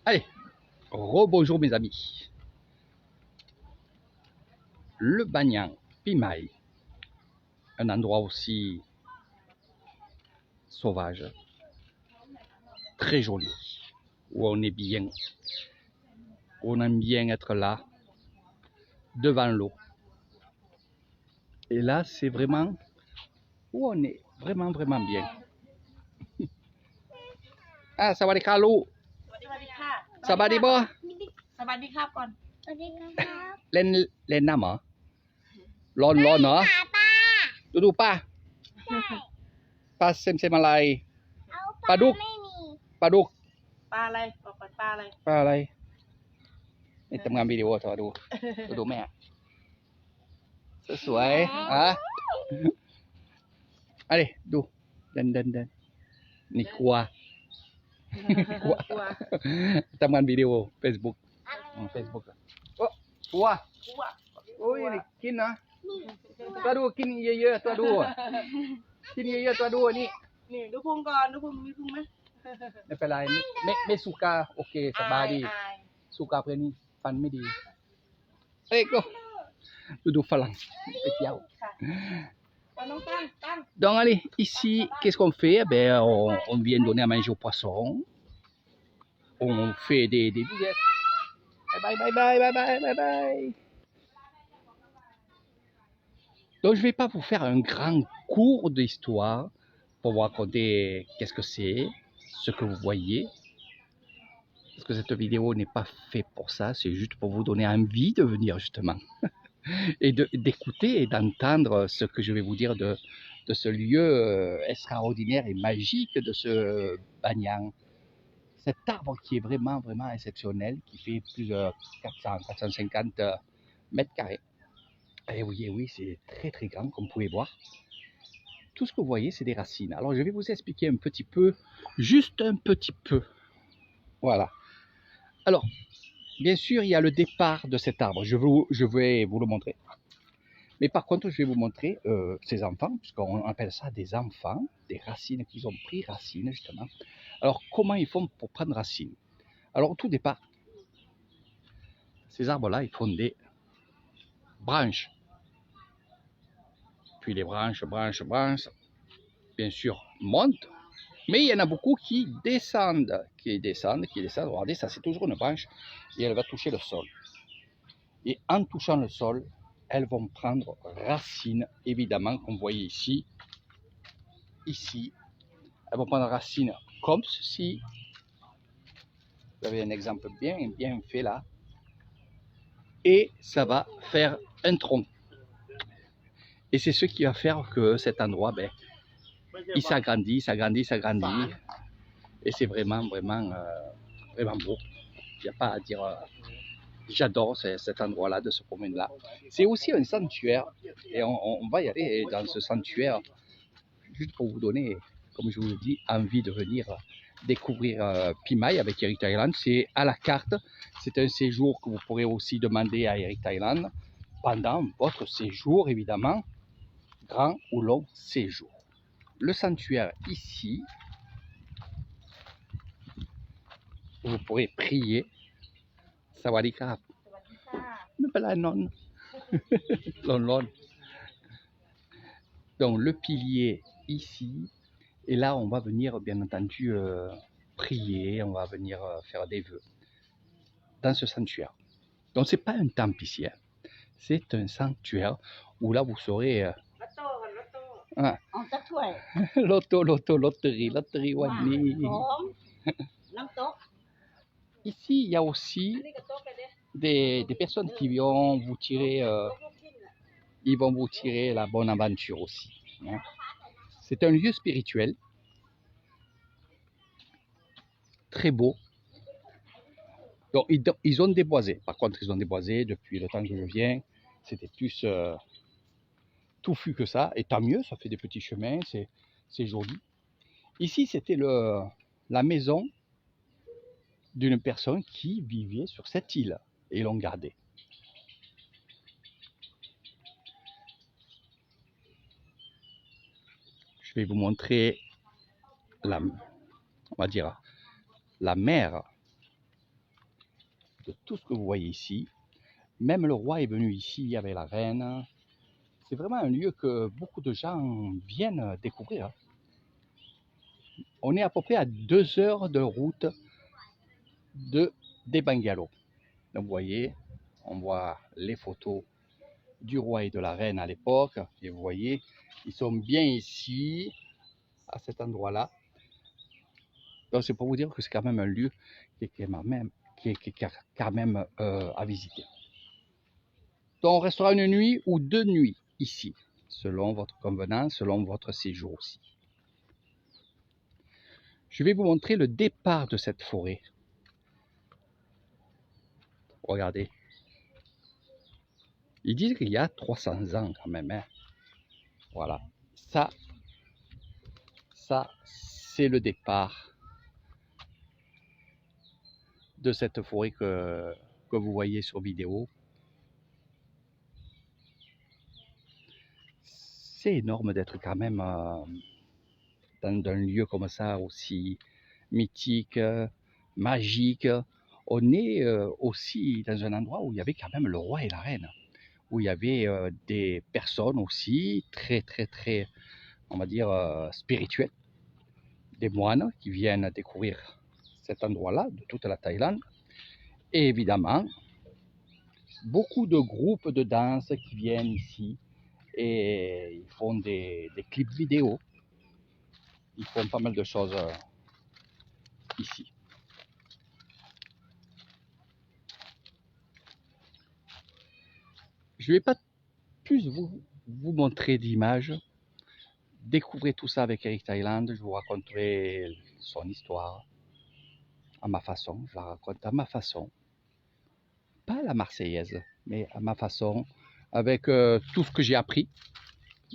Allez, rebonjour mes amis. Le Banyan Pimaï, un endroit aussi sauvage, très joli, où on est bien, où on aime bien être là, devant l'eau. Et là, c'est vraiment où on est vraiment bien. Ah, สวัสดีค่ะลูก สวัสดีค่ะ สบายดีบ่ สวัสดีครับก่อน สวัสดีครับ เล่นน้ำเหรอร้อนเหรอ ป้า ดูป้าปลาเซมอะไร เอา ปลาดุก ไม่มี ปลาดุก ปลาอะไรบอกก่อนปลาอะไร ปลาอะไรนี่ทำงานวิดีโอต่อดูแม่สวยๆอ่ะอะไรดูเดินนี่กลัว กลัว ทำงานวิดีโอ Facebook โอ้กลัว กลัว โอ้ยนี่กินนะตัวดูกินเยอะๆตัวดูกินเยอะๆตัวดูนี่ นี่ดูพุงก่อนดูพุงมีพุงไหม ไม่เป็นไรไม่สุกาโอเคสบายดี อาย สุกาเพื่อนนี่ฟันไม่ดีเอ้ยก็ดูฝรั่งไปเที่ยว ค่ะเอาน้องตั้ง Donc allez, ici, qu'est-ce qu'on fait? Eh ben, on vient donner à manger aux poissons. On fait des billets. Bye. Donc je ne vais pas vous faire un grand cours d'histoire pour vous raconter qu'est-ce que c'est, ce que vous voyez. Parce que cette vidéo n'est pas faite pour ça, c'est juste pour vous donner envie de venir justement. Et d'écouter et d'entendre ce que je vais vous dire de ce lieu extraordinaire et magique de ce Banyan. Cet arbre qui est vraiment exceptionnel, qui fait plus de 450 mètres carrés. Et oui, c'est très grand, comme vous pouvez voir. Tout ce que vous voyez, c'est des racines. Alors, je vais vous expliquer un petit peu, juste un petit peu. Voilà. Alors, bien sûr, il y a le départ de cet arbre. Je vais vous le montrer. Mais par contre, je vais vous montrer ces enfants, puisqu'on appelle ça des enfants, des racines qu'ils ont pris racine, justement. Alors, comment ils font pour prendre racine? Alors, au tout départ, ces arbres-là, ils font des branches. Puis les branches, bien sûr, montent. Mais il y en a beaucoup qui descendent. Regardez, ça, c'est toujours une branche. Et elle va toucher le sol. Et en touchant le sol, elles vont prendre racine, évidemment, comme vous voyez ici. Ici, elles vont prendre racine comme ceci. Vous avez un exemple bien fait là. Et ça va faire un tronc. Et c'est ce qui va faire que cet endroit, ben, il s'agrandit. Et c'est vraiment beau. Il n'y a pas à dire. J'adore cet endroit-là, de se promener là. C'est aussi un sanctuaire. Et on va y aller dans ce sanctuaire, juste pour vous donner, comme je vous le dis, envie de venir découvrir Pimaï avec Eric Thailand. C'est à la carte. C'est un séjour que vous pourrez aussi demander à Eric Thailand pendant votre séjour, évidemment, grand ou long séjour. Le sanctuaire ici, vous pourrez prier. Sawadikap. ไม่เป็นไรนอน ร้อน Donc le pilier ici, et là on va venir bien entendu prier, on va venir faire des vœux dans ce sanctuaire. Donc c'est pas un temple ici, hein. C'est un sanctuaire où là vous saurez loterie วันนี้ Ici il y a aussi des personnes qui vont vous tirer, ils vont vous tirer la bonne aventure aussi. Hein. C'est un lieu spirituel, très beau. Donc ils ont déboisé. Par contre, ils ont déboisé depuis le temps que je viens. C'était plus touffu que ça. Et tant mieux, ça fait des petits chemins, c'est joli. Ici, c'était la maison d'une personne qui vivait sur cette île. Et ils l'ont gardée. Je vais vous montrer on va dire, la mer de tout ce que vous voyez ici. Même le roi est venu ici avec la reine. C'est vraiment un lieu que beaucoup de gens viennent découvrir. On est à peu près à 2 heures de route des bungalows. Donc vous voyez, on voit les photos du roi et de la reine à l'époque. Et vous voyez, ils sont bien ici, à cet endroit-là. Donc c'est pour vous dire que c'est quand même un lieu qui est quand même à visiter. Donc on restera une nuit ou 2 nuits ici, selon votre convenance, selon votre séjour aussi. Je vais vous montrer le départ de cette forêt. Regardez. Ils disent qu'il y a 300 ans quand même. Hein. Voilà. Ça c'est le départ de cette forêt que vous voyez sur vidéo. C'est énorme d'être quand même dans un lieu comme ça, aussi mythique, magique. On est aussi dans un endroit où il y avait quand même le roi et la reine, où il y avait des personnes aussi très, on va dire, spirituelles, des moines qui viennent découvrir cet endroit-là, de toute la Thaïlande. Et évidemment, beaucoup de groupes de danse qui viennent ici et ils font des clips vidéo. Ils font pas mal de choses ici. Je ne vais pas plus vous montrer d'images. Découvrez tout ça avec Eric Thailand. Je vous raconterai son histoire à ma façon. Je la raconte à ma façon. Pas la marseillaise, mais à ma façon, avec tout ce que j'ai appris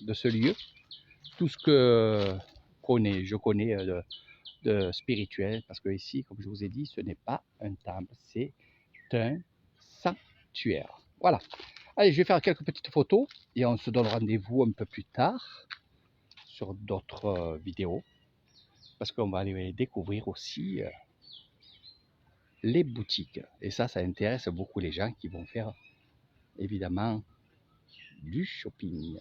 de ce lieu, tout ce que je connais de spirituel, parce que ici, comme je vous ai dit, ce n'est pas un temple, c'est un sanctuaire. Voilà. Allez, je vais faire quelques petites photos et on se donne rendez-vous un peu plus tard sur d'autres vidéos, parce qu'on va aller découvrir aussi les boutiques. Et ça intéresse beaucoup les gens qui vont faire évidemment du shopping.